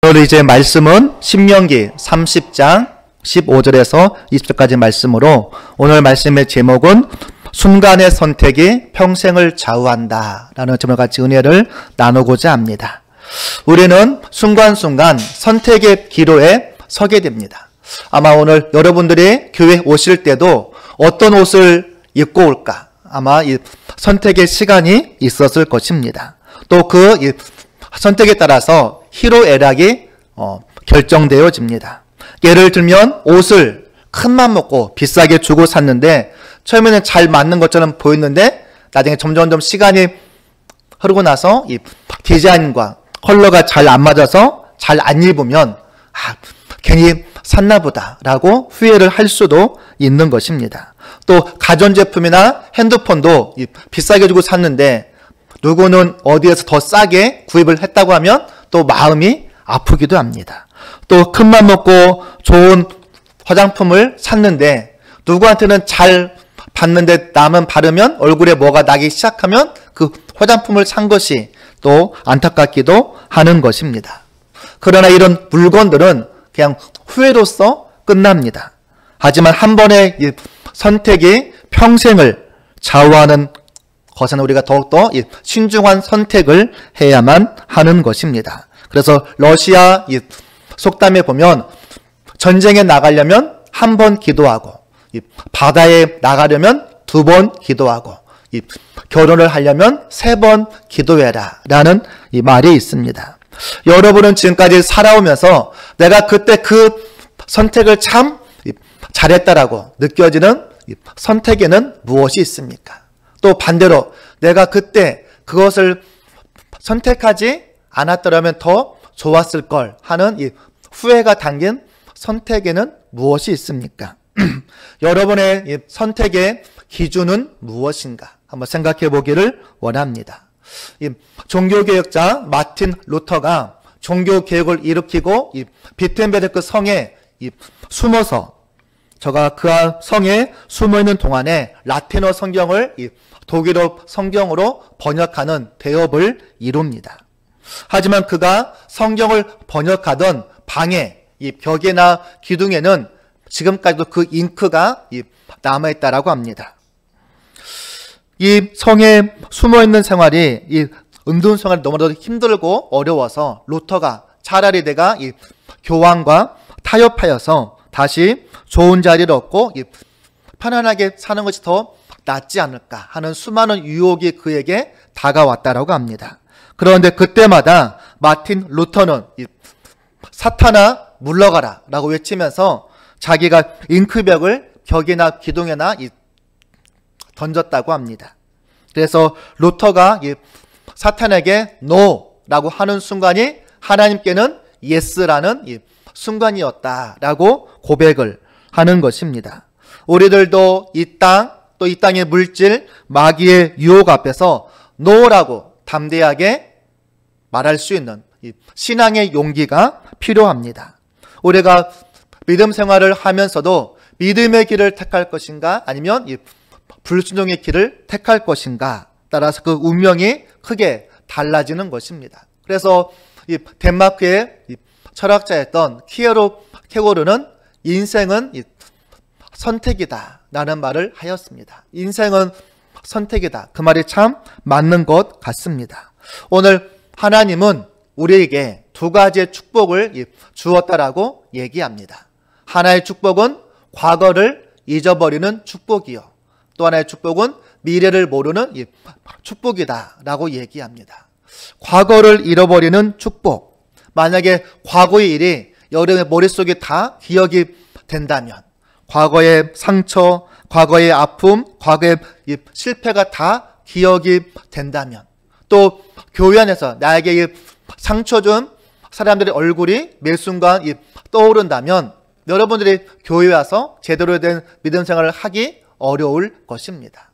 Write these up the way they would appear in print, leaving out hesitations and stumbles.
오늘 이제 말씀은 신명기 30장 15절에서 20절까지 말씀으로 오늘 말씀의 제목은 순간의 선택이 평생을 좌우한다 라는 제목을 같이 은혜를 나누고자 합니다. 우리는 순간순간 선택의 기로에 서게 됩니다. 아마 오늘 여러분들이 교회 오실 때도 어떤 옷을 입고 올까 아마 이 선택의 시간이 있었을 것입니다. 또 그 선택에 따라서 희로애락이 결정되어집니다. 예를 들면 옷을 큰맘 먹고 비싸게 주고 샀는데 처음에는 잘 맞는 것처럼 보였는데 나중에 점점 시간이 흐르고 나서 이 디자인과 컬러가 잘 안 맞아서 잘 안 입으면 괜히 샀나 보다 라고 후회를 할 수도 있는 것입니다. 또 가전제품이나 핸드폰도 비싸게 주고 샀는데 누구는 어디에서 더 싸게 구입을 했다고 하면 또 마음이 아프기도 합니다. 또 큰맘 먹고 좋은 화장품을 샀는데 누구한테는 잘 봤는데 남은 바르면 얼굴에 뭐가 나기 시작하면 그 화장품을 산 것이 또 안타깝기도 하는 것입니다. 그러나 이런 물건들은 그냥 후회로서 끝납니다. 하지만 한 번의 선택이 평생을 좌우하는 것은 우리가 더욱더 신중한 선택을 해야만 하는 것입니다. 그래서 러시아 속담에 보면 전쟁에 나가려면 한 번 기도하고 바다에 나가려면 2번 기도하고 결혼을 하려면 3번 기도해라 라는 이 말이 있습니다. 여러분은 지금까지 살아오면서 내가 그때 그 선택을 참 잘했다라고 느껴지는 선택에는 무엇이 있습니까? 또 반대로 내가 그때 그것을 선택하지 않았더라면 더 좋았을 걸 하는 이 후회가 담긴 선택에는 무엇이 있습니까? 여러분의 이 선택의 기준은 무엇인가? 한번 생각해 보기를 원합니다. 이 종교개혁자 마틴 루터가 종교개혁을 일으키고 이 비텐베르크 성에 숨어서 저가 그 성에 숨어있는 동안에 라틴어 성경을 독일어 성경으로 번역하는 대업을 이룹니다. 하지만 그가 성경을 번역하던 방에 이 벽이나 기둥에는 지금까지도 그 잉크가 남아있다라고 합니다. 이 성에 숨어있는 생활이 이 은둔 생활이 너무나도 힘들고 어려워서 루터가 차라리 내가 이 교황과 타협하여서 다시 좋은 자리를 얻고 편안하게 사는 것이 더 낫지 않을까 하는 수많은 유혹이 그에게 다가왔다라고 합니다. 그런데 그때마다 마틴 루터는 사탄아 물러가라 라고 외치면서 자기가 잉크벽을 벽이나 기둥에나 던졌다고 합니다. 그래서 루터가 사탄에게 NO 라고 하는 순간이 하나님께는 YES라는 순간이었다라고 고백을 하는 것입니다. 우리들도 이 땅, 또 이 땅의 물질, 마귀의 유혹 앞에서 NO라고 담대하게 말할 수 있는 신앙의 용기가 필요합니다. 우리가 믿음 생활을 하면서도 믿음의 길을 택할 것인가 아니면 불순종의 길을 택할 것인가 따라서 그 운명이 크게 달라지는 것입니다. 그래서 덴마크의 철학자였던 키에로케고르는 인생은 선택이다 라는 말을 하였습니다. 인생은 선택이다. 그 말이 참 맞는 것 같습니다. 오늘 하나님은 우리에게 2가지의 축복을 주었다라고 얘기합니다. 하나의 축복은 과거를 잊어버리는 축복이요. 또 하나의 축복은 미래를 모르는 축복이다 라고 얘기합니다. 과거를 잃어버리는 축복. 만약에 과거의 일이 여러분의 머릿속에 다 기억이 된다면 과거의 상처, 과거의 아픔, 과거의 실패가 다 기억이 된다면 또 교회 안에서 나에게 상처 준 사람들의 얼굴이 매 순간 떠오른다면 여러분들이 교회에 와서 제대로 된 믿음 생활을 하기 어려울 것입니다.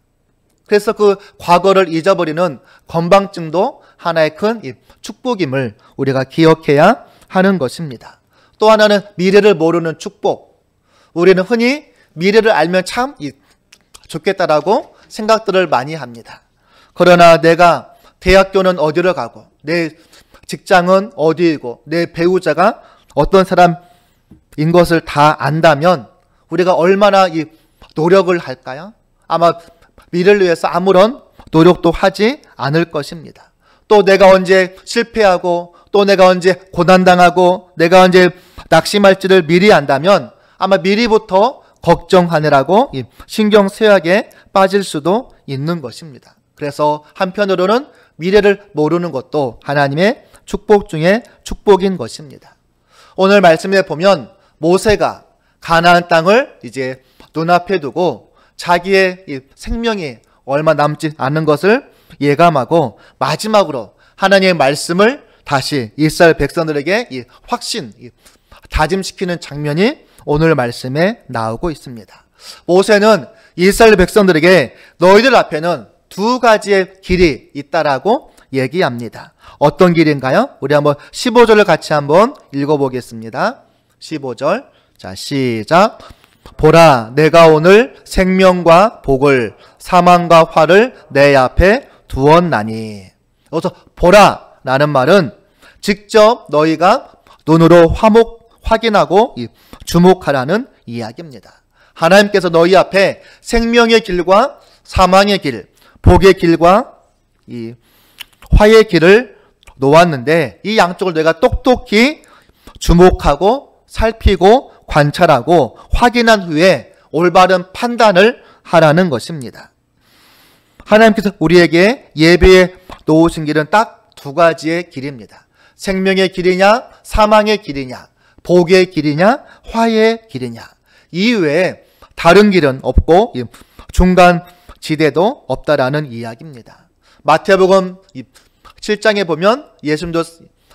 그래서 그 과거를 잊어버리는 건방증도 하나의 큰 축복임을 우리가 기억해야 하는 것입니다. 또 하나는 미래를 모르는 축복. 우리는 흔히 미래를 알면 참 좋겠다라고 생각들을 많이 합니다. 그러나 내가 대학교는 어디로 가고 내 직장은 어디이고 내 배우자가 어떤 사람인 것을 다 안다면 우리가 얼마나 이 노력을 할까요? 아마 미래를 위해서 아무런 노력도 하지 않을 것입니다. 또 내가 언제 실패하고 또 내가 언제 고난당하고 내가 언제 낙심할지를 미리 안다면 아마 미리부터 걱정하느라고 신경 쇠약에 빠질 수도 있는 것입니다. 그래서 한편으로는 미래를 모르는 것도 하나님의 축복 중에 축복인 것입니다. 오늘 말씀에 보면 모세가 가나안 땅을 이제 눈앞에 두고 자기의 이 생명이 얼마 남지 않은 것을 예감하고 마지막으로 하나님의 말씀을 다시 이스라엘 백성들에게 이 확신, 다짐시키는 장면이 오늘 말씀에 나오고 있습니다. 모세는 이스라엘 백성들에게 너희들 앞에는 두 가지의 길이 있다라고 얘기합니다. 어떤 길인가요? 우리 한번 15절을 같이 한번 읽어보겠습니다. 15절. 자, 시작. 보라, 내가 오늘 생명과 복을 사망과 화를 내 앞에 두었나니. 여기서 보라라는 말은 직접 너희가 눈으로 확인하고 주목하라는 이야기입니다. 하나님께서 너희 앞에 생명의 길과 사망의 길, 복의 길과 이 화의 길을 놓았는데 이 양쪽을 내가 똑똑히 주목하고 살피고 관찰하고 확인한 후에 올바른 판단을 하라는 것입니다. 하나님께서 우리에게 예배해 놓으신 길은 딱 두 가지의 길입니다. 생명의 길이냐, 사망의 길이냐, 복의 길이냐, 화의 길이냐. 이외에 다른 길은 없고 중간 지대도 없다라는 이야기입니다. 마태복음 7장에 보면 예수님도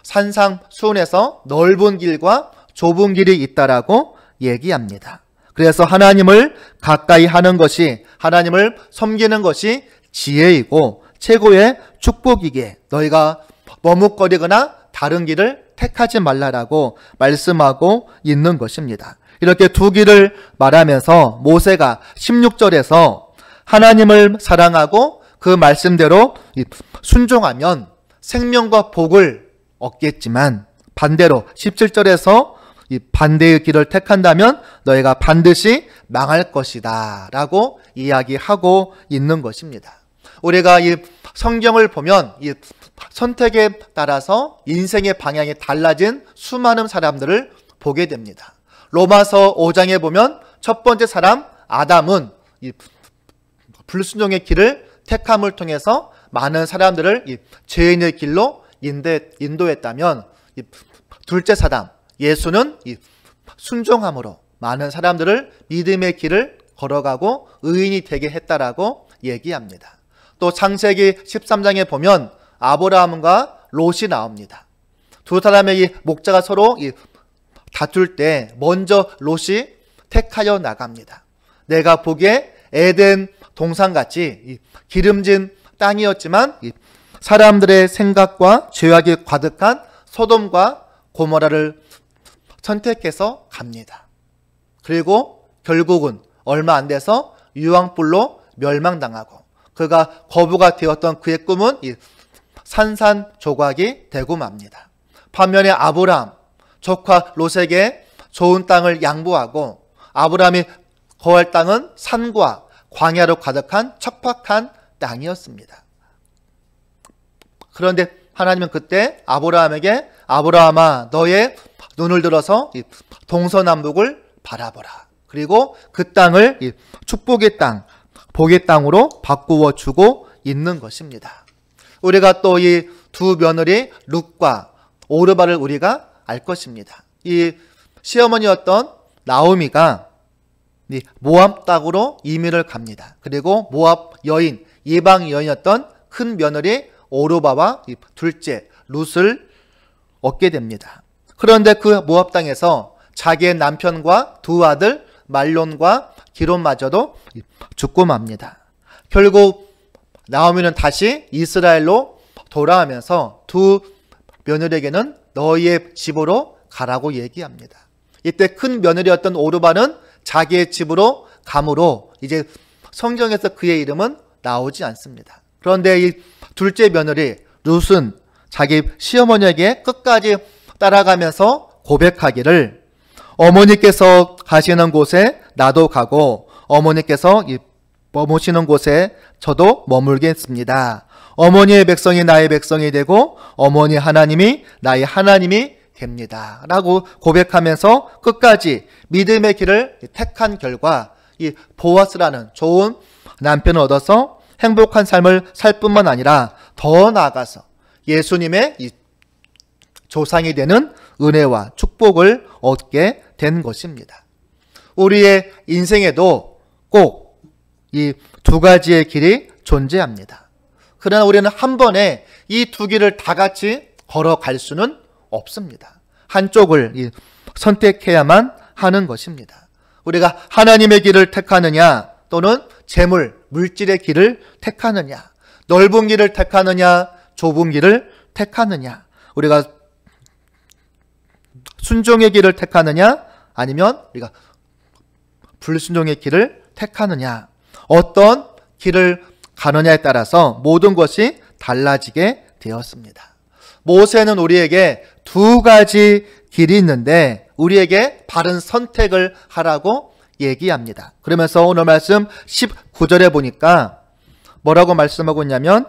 산상수훈에서 넓은 길과 좁은 길이 있다라고 얘기합니다. 그래서 하나님을 가까이 하는 것이, 하나님을 섬기는 것이 지혜이고 최고의 축복이기에 너희가 머뭇거리거나 다른 길을 택하지 말라라고 말씀하고 있는 것입니다. 이렇게 두 길을 말하면서 모세가 16절에서 하나님을 사랑하고 그 말씀대로 순종하면 생명과 복을 얻겠지만 반대로 17절에서 이 반대의 길을 택한다면 너희가 반드시 망할 것이다 라고 이야기하고 있는 것입니다. 우리가 이 성경을 보면 이 선택에 따라서 인생의 방향이 달라진 수많은 사람들을 보게 됩니다. 로마서 5장에 보면 첫 번째 사람 아담은 이 불순종의 길을 택함을 통해서 많은 사람들을 이 죄인의 길로 인도했다면 이 둘째 사람 예수는 이 순종함으로 많은 사람들을 믿음의 길을 걸어가고 의인이 되게 했다라고 얘기합니다. 또 창세기 13장에 보면 아브라함과 롯이 나옵니다. 두 사람의 이 목자가 서로 다툴 때 먼저 롯이 택하여 나갑니다. 내가 보기에 에덴 동산같이 기름진 땅이었지만 사람들의 생각과 죄악이 가득한 소돔과 고모라를 선택해서 갑니다. 그리고 결국은 얼마 안 돼서 유황불로 멸망당하고 그가 거부가 되었던 그의 꿈은 산산조각이 되고 맙니다. 반면에 아브라함, 조카 롯에게 좋은 땅을 양보하고 아브라함이 거할 땅은 산과 광야로 가득한 척박한 땅이었습니다. 그런데 하나님은 그때 아브라함에게 아브라함아 너의 눈을 들어서 동서남북을 바라보라. 그리고 그 땅을 축복의 땅, 복의 땅으로 바꾸어 주고 있는 것입니다. 우리가 또 이 두 며느리 룻과 오르바를 우리가 알 것입니다. 이 시어머니였던 나오미가 모압 땅으로 이민을 갑니다. 그리고 모압 여인, 이방 여인이었던 큰 며느리 오르바와 둘째 룻을 얻게 됩니다. 그런데 그 모압 땅에서 자기의 남편과 두 아들 말론과 기론마저도 죽고 맙니다. 결국 나오미는 다시 이스라엘로 돌아오면서 두 며느리에게는 너희의 집으로 가라고 얘기합니다. 이때 큰 며느리였던 오르바는 자기의 집으로 가므로 이제 성경에서 그의 이름은 나오지 않습니다. 그런데 이 둘째 며느리 룻은 자기 시어머니에게 끝까지 따라가면서 고백하기를 어머니께서 가시는 곳에 나도 가고 어머니께서 머무시는 곳에 저도 머물겠습니다. 어머니의 백성이 나의 백성이 되고 어머니 하나님이 나의 하나님이 됩니다. 라고 고백하면서 끝까지 믿음의 길을 택한 결과 이 보아스라는 좋은 남편을 얻어서 행복한 삶을 살 뿐만 아니라 더 나아가서 예수님의 이 조상이 되는 은혜와 축복을 얻게 된 것입니다. 우리의 인생에도 꼭 이 두 가지의 길이 존재합니다. 그러나 우리는 한 번에 이 두 길을 다 같이 걸어갈 수는 없습니다. 한쪽을 선택해야만 하는 것입니다. 우리가 하나님의 길을 택하느냐 또는 재물, 물질의 길을 택하느냐, 넓은 길을 택하느냐, 좁은 길을 택하느냐, 우리가 순종의 길을 택하느냐 아니면 우리가 불순종의 길을 택하느냐, 어떤 길을 가느냐에 따라서 모든 것이 달라지게 되었습니다. 모세는 우리에게 두 가지 길이 있는데 우리에게 바른 선택을 하라고 얘기합니다. 그러면서 오늘 말씀 19절에 보니까 뭐라고 말씀하고 있냐면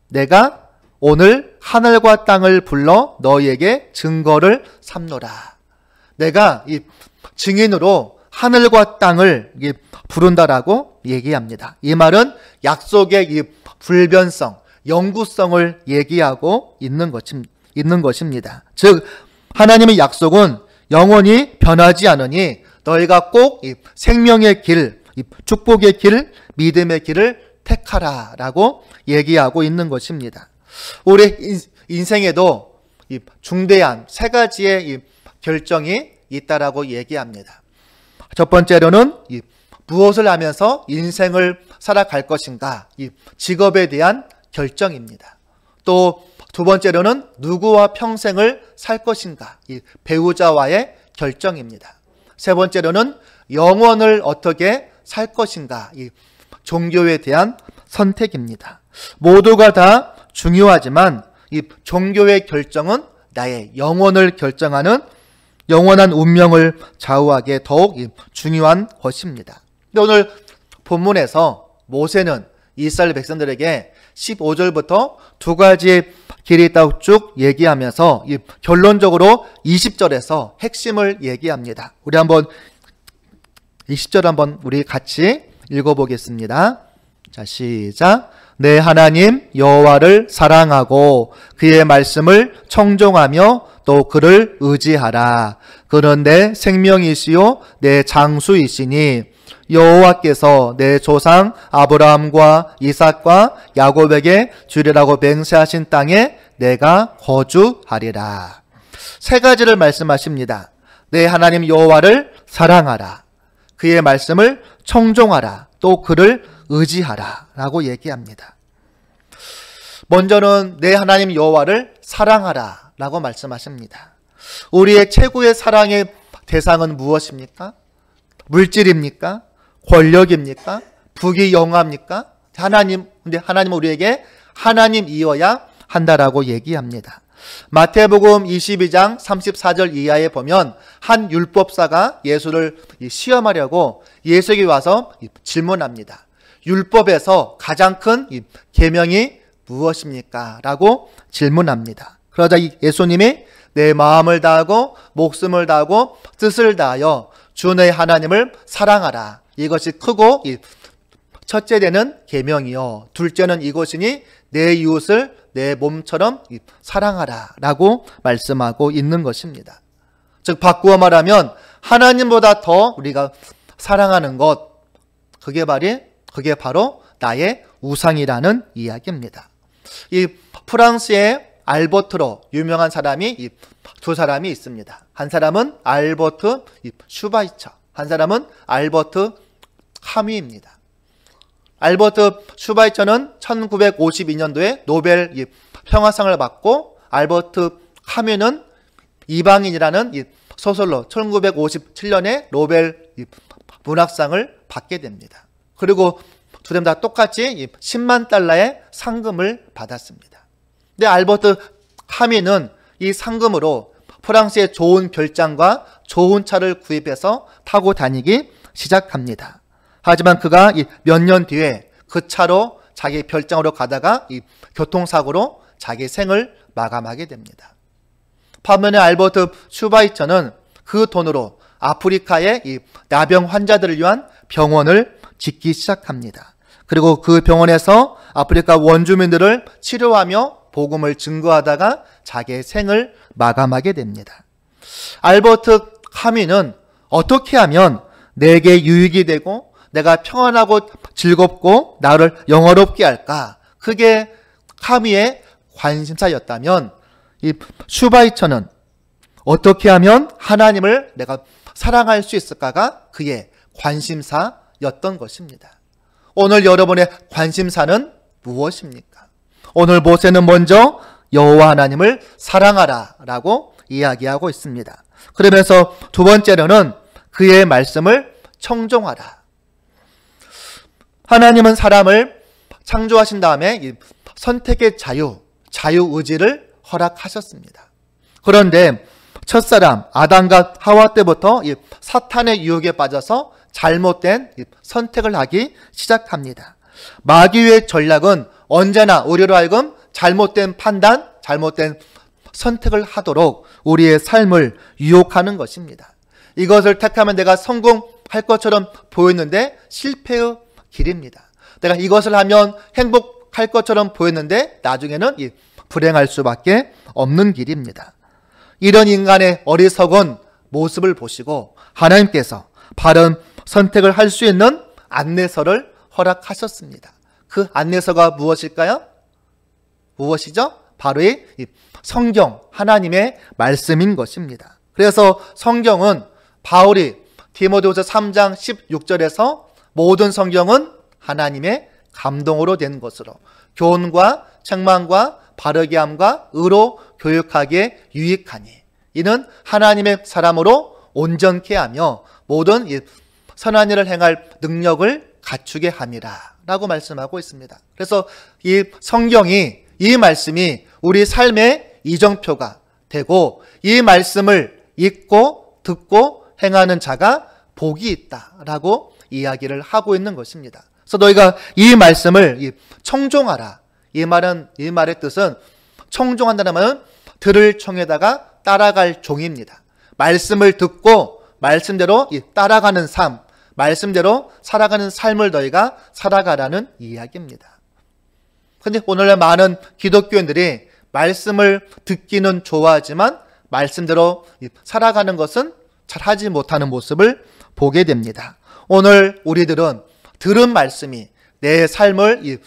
내가 오늘 하늘과 땅을 불러 너희에게 증거를 삼노라. 내가 이 증인으로 하늘과 땅을 부른다라고 얘기합니다. 이 말은 약속의 이 불변성, 영구성을 얘기하고 있는 것입니다. 즉 하나님의 약속은 영원히 변하지 않으니 너희가 꼭 이 생명의 길, 이 축복의 길, 믿음의 길을 택하라 라고 얘기하고 있는 것입니다. 우리 인생에도 이 중대한 세 가지의 이 결정이 있다라고 얘기합니다. 첫 번째로는 이 무엇을 하면서 인생을 살아갈 것인가, 이 직업에 대한 결정입니다. 또 두 번째로는 누구와 평생을 살 것인가, 이 배우자와의 결정입니다. 세 번째로는 영혼을 어떻게 살 것인가, 이 종교에 대한 선택입니다. 모두가 다 중요하지만 이 종교의 결정은 나의 영혼을 결정하는 영원한 운명을 좌우하기에 더욱 중요한 것입니다. 근데 오늘 본문에서 모세는 이스라엘 백성들에게 15절부터 두 가지의 길이 있다고 쭉 얘기하면서 결론적으로 20절에서 핵심을 얘기합니다. 우리 한번 20절 한번 우리 같이 읽어보겠습니다. 자, 시작. 내 하나님 여호와를 사랑하고 그의 말씀을 청종하며 또 그를 의지하라. 그는 내 생명이시요 내 장수이시니 여호와께서 내 조상 아브라함과 이삭과 야곱에게 주리라고 맹세하신 땅에 내가 거주하리라. 세 가지를 말씀하십니다. 내 하나님 여호와를 사랑하라. 그의 말씀을 청종하라. 또 그를 의지하라 라고 얘기합니다. 먼저는 내 하나님 여호와를 사랑하라 라고 말씀하십니다. 우리의 최고의 사랑의 대상은 무엇입니까? 물질입니까? 권력입니까? 부귀 영화입니까? 근데 하나님은 우리에게 하나님이어야 한다라고 얘기합니다. 마태복음 22장 34절 이하에 보면 한 율법사가 예수를 시험하려고 예수에게 와서 질문합니다. 율법에서 가장 큰 계명이 무엇입니까? 라고 질문합니다. 그러자 예수님이 내 마음을 다하고 목숨을 다하고 뜻을 다하여 주 내 하나님을 사랑하라. 이것이 크고 첫째 되는 계명이요 둘째는 이것이니 내 이웃을 내 몸처럼 사랑하라 라고 말씀하고 있는 것입니다. 즉 바꾸어 말하면 하나님보다 더 우리가 사랑하는 것, 그게 바로 나의 우상이라는 이야기입니다. 이 프랑스의 알버트로 유명한 사람이 두 사람이 있습니다. 한 사람은 알버트 슈바이처, 한 사람은 알버트 카뮈입니다. 알버트 슈바이처는 1952년도에 노벨 평화상을 받고 알버트 카뮈는 이방인이라는 소설로 1957년에 노벨 문학상을 받게 됩니다. 그리고 두 사람 다 똑같이 $100,000의 상금을 받았습니다. 근데 알버트 카미는 이 상금으로 프랑스의 좋은 별장과 좋은 차를 구입해서 타고 다니기 시작합니다. 하지만 그가 몇 년 뒤에 그 차로 자기 별장으로 가다가 이 교통사고로 자기 생을 마감하게 됩니다. 반면에 알버트 슈바이처는 그 돈으로 아프리카의 이 나병 환자들을 위한 병원을 짓기 시작합니다. 그리고 그 병원에서 아프리카 원주민들을 치료하며 복음을 증거하다가 자기의 생을 마감하게 됩니다. 알버트 카미는 어떻게 하면 내게 유익이 되고 내가 평안하고 즐겁고 나를 영화롭게 할까? 그게 카미의 관심사였다면 이 슈바이처는 어떻게 하면 하나님을 내가 사랑할 수 있을까가 그의 관심사였던 것입니다. 오늘 여러분의 관심사는 무엇입니까? 오늘 모세는 먼저 여호와 하나님을 사랑하라 라고 이야기하고 있습니다. 그러면서 두 번째로는 그의 말씀을 청종하라. 하나님은 사람을 창조하신 다음에 선택의 자유의지를 허락하셨습니다. 그런데 첫사람 아담과 하와 때부터 사탄의 유혹에 빠져서 잘못된 선택을 하기 시작합니다. 마귀의 전략은 언제나 우리로 하여금 잘못된 판단, 잘못된 선택을 하도록 우리의 삶을 유혹하는 것입니다. 이것을 택하면 내가 성공할 것처럼 보였는데 실패의 길입니다. 내가 이것을 하면 행복할 것처럼 보였는데 나중에는 불행할 수밖에 없는 길입니다. 이런 인간의 어리석은 모습을 보시고 하나님께서 바른 선택을 할 수 있는 안내서를 허락하셨습니다. 그 안내서가 무엇일까요? 무엇이죠? 바로 이 성경, 하나님의 말씀인 것입니다. 그래서 성경은 바울이 디모데후서 3장 16절에서 모든 성경은 하나님의 감동으로 된 것으로 교훈과 책망과 바르게 함과 의로 교육하기에 유익하니 이는 하나님의 사람으로 온전케 하며 모든 선한 일을 행할 능력을 갖추게 함이라 라고 말씀하고 있습니다. 그래서 이 성경이, 이 말씀이 우리 삶의 이정표가 되고 이 말씀을 읽고 듣고 행하는 자가 복이 있다라고 이야기를 하고 있는 것입니다. 그래서 너희가 이 말씀을 청종하라. 이 말의 뜻은 청종한다는 말은 들을 총에다가 따라갈 종입니다. 말씀을 듣고 말씀대로 따라가는 삶, 말씀대로 살아가는 삶을 너희가 살아가라는 이야기입니다. 그런데 오늘날 많은 기독교인들이 말씀을 듣기는 좋아하지만 말씀대로 살아가는 것은 잘 하지 못하는 모습을 보게 됩니다. 오늘 우리들은 들은 말씀이 내 삶을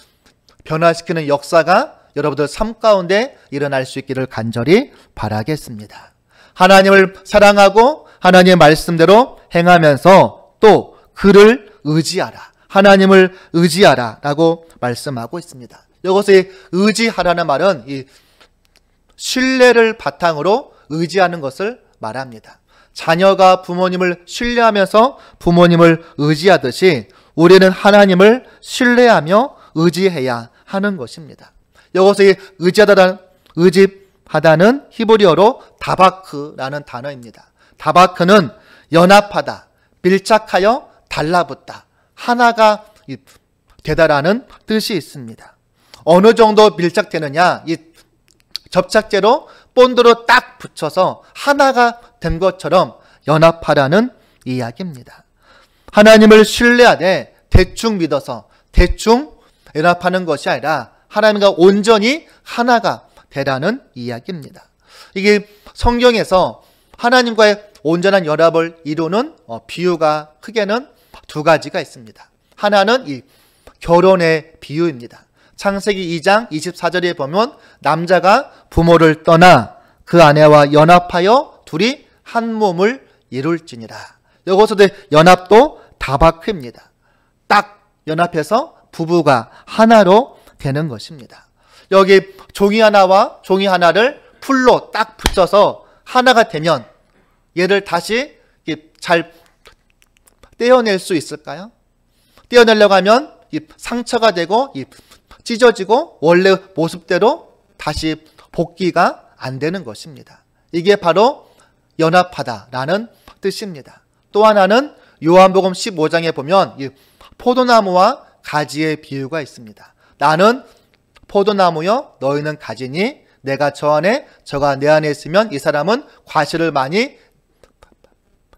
변화시키는 역사가 여러분들 삶 가운데 일어날 수 있기를 간절히 바라겠습니다. 하나님을 사랑하고 하나님의 말씀대로 행하면서 또 그를 의지하라. 하나님을 의지하라 라고 말씀하고 있습니다. 여기서 의지하라는 말은 신뢰를 바탕으로 의지하는 것을 말합니다. 자녀가 부모님을 신뢰하면서 부모님을 의지하듯이 우리는 하나님을 신뢰하며 의지해야 하는 것입니다. 여기서 의지하다는 히브리어로 다바크라는 단어입니다. 다바크는 연합하다, 밀착하여 달라붙다, 하나가 되다라는 뜻이 있습니다. 어느 정도 밀착되느냐, 이 접착제로 본드로 딱 붙여서 하나가 된 것처럼 연합하라는 이야기입니다. 하나님을 신뢰하되 대충 믿어서 대충 연합하는 것이 아니라 하나님과 온전히 하나가 되라는 이야기입니다. 이게 성경에서 하나님과의 온전한 연합을 이루는 비유가 크게는 두 가지가 있습니다. 하나는 이 결혼의 비유입니다. 창세기 2장 24절에 보면 남자가 부모를 떠나 그 아내와 연합하여 둘이 한 몸을 이룰지니라. 여기서도 연합도 다바크입니다. 딱 연합해서 부부가 하나로 되는 것입니다. 여기 종이 하나와 종이 하나를 풀로 딱 붙여서 하나가 되면 얘를 다시 잘 떼어낼 수 있을까요? 떼어내려고 하면 상처가 되고 찢어지고 원래 모습대로 다시 복귀가 안 되는 것입니다. 이게 바로 연합하다라는 뜻입니다. 또 하나는 요한복음 15장에 보면 이 포도나무와 가지의 비유가 있습니다. 나는 포도나무여 너희는 가지니 내가 저 안에 저가 내 안에 있으면 이 사람은 과실을 많이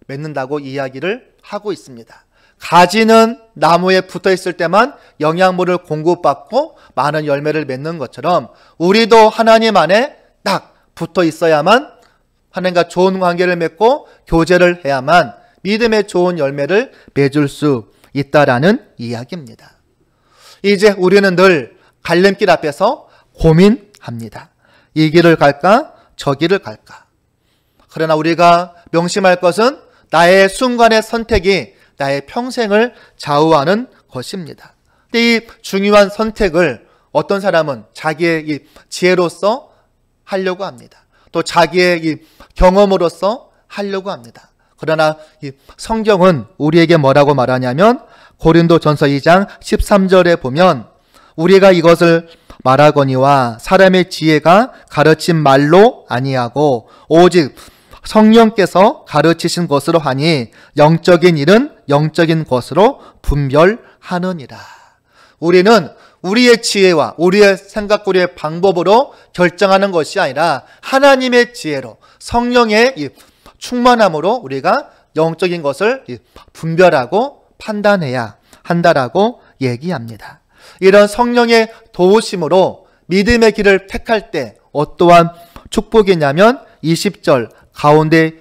맺는다고 이야기를 하고 있습니다. 가지는 나무에 붙어 있을 때만 영양분을 공급받고 많은 열매를 맺는 것처럼 우리도 하나님 안에 딱 붙어 있어야만 하나님과 좋은 관계를 맺고 교제를 해야만 믿음의 좋은 열매를 맺을 수 있다라는 이야기입니다. 이제 우리는 늘 갈림길 앞에서 고민합니다. 이 길을 갈까? 저 길을 갈까? 그러나 우리가 명심할 것은 나의 순간의 선택이 나의 평생을 좌우하는 것입니다. 이 중요한 선택을 어떤 사람은 자기의 이 지혜로서 하려고 합니다. 또 자기의 이 경험으로서 하려고 합니다. 그러나 이 성경은 우리에게 뭐라고 말하냐면 고린도전서 2장 13절에 보면 우리가 이것을 말하거니와 사람의 지혜가 가르친 말로 아니하고 오직 성령께서 가르치신 것으로 하니 영적인 일은 영적인 것으로 분별하느니라. 우리는 우리의 지혜와 우리의 생각과 우리의 방법으로 결정하는 것이 아니라 하나님의 지혜로 성령의 이 충만함으로 우리가 영적인 것을 분별하고 판단해야 한다라고 얘기합니다. 이런 성령의 도우심으로 믿음의 길을 택할 때 어떠한 축복이냐면 20절 가운데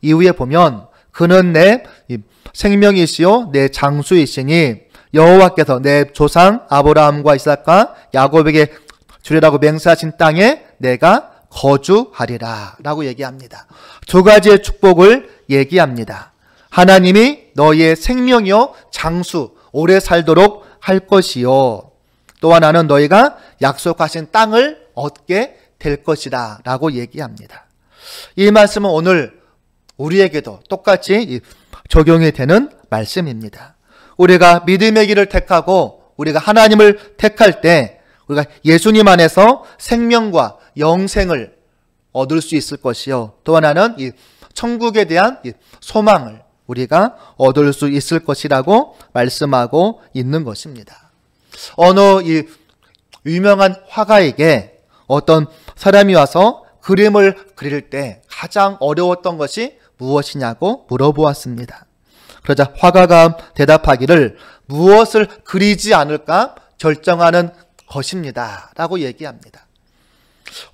이후에 보면 그는 내 생명이시요 내 장수이시니 여호와께서 내 조상 아브라함과 이삭과 야곱에게 주리라고 맹세하신 땅에 내가 거주하리라 라고 얘기합니다. 두 가지의 축복을 얘기합니다. 하나님이 너희의 생명이요 장수 오래 살도록 할 것이요 또 하나는 너희가 약속하신 땅을 얻게 될 것이다 라고 얘기합니다. 이 말씀은 오늘 우리에게도 똑같이 적용이 되는 말씀입니다. 우리가 믿음의 길을 택하고 우리가 하나님을 택할 때 우리가 예수님 안에서 생명과 영생을 얻을 수 있을 것이요 또 하나는 이 천국에 대한 이 소망을 우리가 얻을 수 있을 것이라고 말씀하고 있는 것입니다. 어느 이 유명한 화가에게 어떤 사람이 와서 그림을 그릴 때 가장 어려웠던 것이 무엇이냐고 물어보았습니다. 그러자 화가가 대답하기를 무엇을 그리지 않을까 결정하는 것입니다 라고 얘기합니다.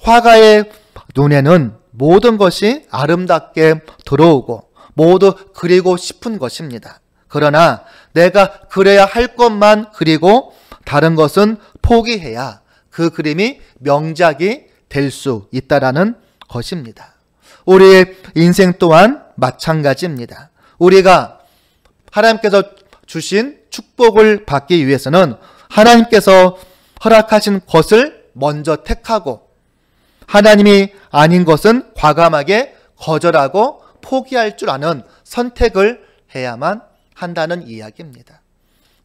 화가의 눈에는 모든 것이 아름답게 들어오고 모두 그리고 싶은 것입니다. 그러나 내가 그려야 할 것만 그리고 다른 것은 포기해야 그 그림이 명작이 될 수 있다라는 것입니다. 우리의 인생 또한 마찬가지입니다. 우리가 하나님께서 주신 축복을 받기 위해서는 하나님께서 허락하신 것을 먼저 택하고 하나님이 아닌 것은 과감하게 거절하고 포기할 줄 아는 선택을 해야만 한다는 이야기입니다.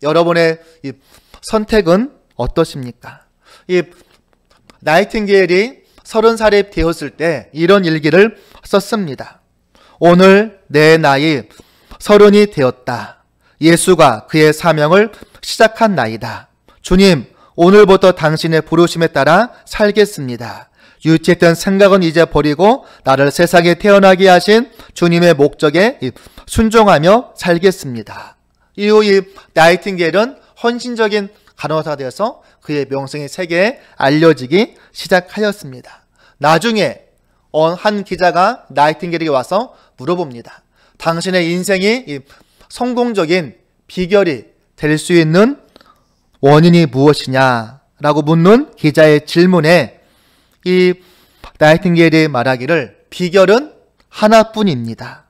여러분의 이 선택은 어떠십니까? 이 나이팅게일이 30살이 되었을 때 이런 일기를 썼습니다. 오늘 내 나이 30이 되었다. 예수가 그의 사명을 시작한 나이다. 주님, 오늘부터 당신의 부르심에 따라 살겠습니다. 유치했던 생각은 이제 버리고 나를 세상에 태어나게 하신 주님의 목적에 순종하며 살겠습니다. 이후 이 나이팅게일은 헌신적인 간호사가 되어서 그의 명성이 세계에 알려지기 시작하였습니다. 나중에 한 기자가 나이팅게일에게 와서 물어봅니다. 당신의 인생이 성공적인 비결이 될 수 있는 원인이 무엇이냐라고 묻는 기자의 질문에 이 나이팅게일이 말하기를 비결은 하나뿐입니다.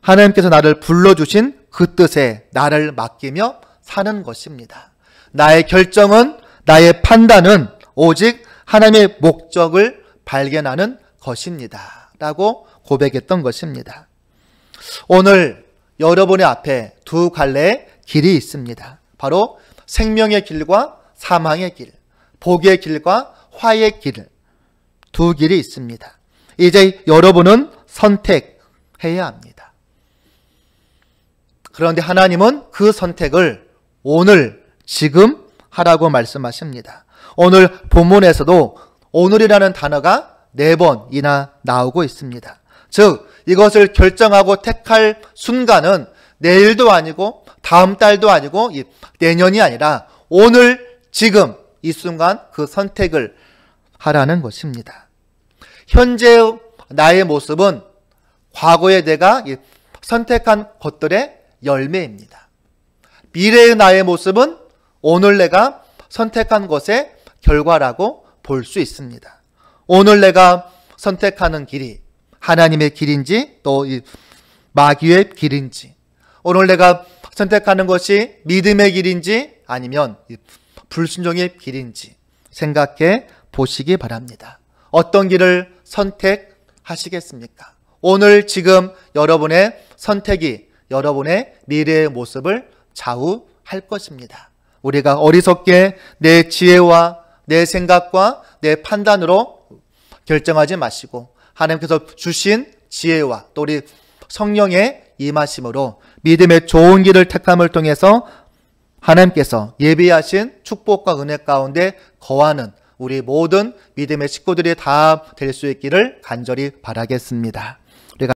하나님께서 나를 불러주신 그 뜻에 나를 맡기며 사는 것입니다. 나의 결정은, 나의 판단은 오직 하나님의 목적을 발견하는 것입니다. 라고 고백했던 것입니다. 오늘 여러분의 앞에 두 갈래의 길이 있습니다. 바로 생명의 길과 사망의 길, 복의 길과 화의 길, 두 길이 있습니다. 이제 여러분은 선택해야 합니다. 그런데 하나님은 그 선택을 오늘, 지금 하라고 말씀하십니다. 오늘 본문에서도 오늘이라는 단어가 4번이나 나오고 있습니다. 즉 이것을 결정하고 택할 순간은 내일도 아니고 다음 달도 아니고 내년이 아니라 오늘, 지금 이 순간 그 선택을 하라는 것입니다. 현재의 나의 모습은 과거에 내가 선택한 것들의 열매입니다. 미래의 나의 모습은 오늘 내가 선택한 것의 결과라고 볼 수 있습니다. 오늘 내가 선택하는 길이 하나님의 길인지 또 마귀의 길인지, 오늘 내가 선택하는 것이 믿음의 길인지 아니면 불순종의 길인지 생각해 보시기 바랍니다. 어떤 길을 선택하시겠습니까? 오늘 지금 여러분의 선택이 여러분의 미래의 모습을 좌우할 것입니다. 우리가 어리석게 내 지혜와 내 생각과 내 판단으로 결정하지 마시고 하나님께서 주신 지혜와 또 우리 성령의 임하심으로 믿음의 좋은 길을 택함을 통해서 하나님께서 예비하신 축복과 은혜 가운데 거하는 우리 모든 믿음의 식구들이 다 될 수 있기를 간절히 바라겠습니다.